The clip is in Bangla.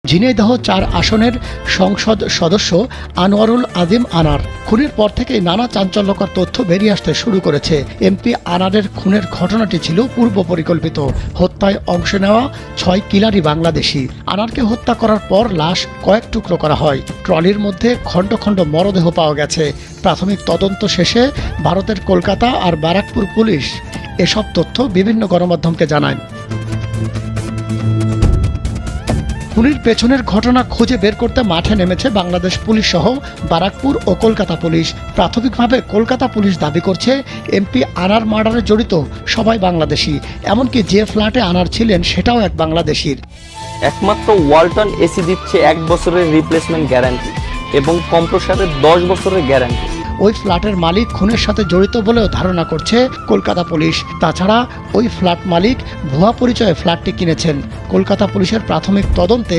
ঝিনাইদহ ৪ আসনের সংসদ সদস্য আনোয়ারুল আজিম আনার খুনের পর থেকেই নানা চাঞ্চল্যকর তথ্য বেরিয়ে আসতে শুরু করেছে। এমপি আনারের খুনের ঘটনাটি ছিল পূর্ব পরিকল্পিত। হত্যায় অংশ নেওয়া ৬ কিলারি বাংলাদেশি। আনারকে হত্যা করার পর লাশ কয়েক টুকরো করা হয়। ট্রলির মধ্যে খণ্ড খণ্ড মরদেহ পাওয়া গেছে। প্রাথমিক তদন্ত শেষে ভারতের কলকাতা আর ব্যারাকপুর পুলিশ এসব তথ্য বিভিন্ন গণমাধ্যমকে জানায়। খুনের পেছনের ঘটনা খুঁজে বের করতে মাঠে নেমেছে বাংলাদেশ পুলিশ সহ ব্যারাকপুর ও কলকাতা পুলিশ। প্রাথমিকভাবে কলকাতা পুলিশ দাবি করছে এমপি আনার মার্ডারে জড়িত সবাই বাংলাদেশি, এমনকি যে ফ্ল্যাটে আনার ছিলেন সেটাও এক বাংলাদেশির। একমাত্র ওয়ালটন এসি দিচ্ছে 1 বছরের রিপ্লেসমেন্ট গ্যারান্টি এবং কম্প্রেসারের 10 বছরের গ্যারান্টি। ওই ফ্ল্যাটের মালিক খুনের সাথে জড়িত বলেও ধারণা করছে কলকাতা পুলিশ। তাছাড়া ওই ফ্ল্যাট মালিক ভুয়া পরিচয়ে ফ্ল্যাটটি কিনেছেন। কলকাতা পুলিশের প্রাথমিক তদন্তে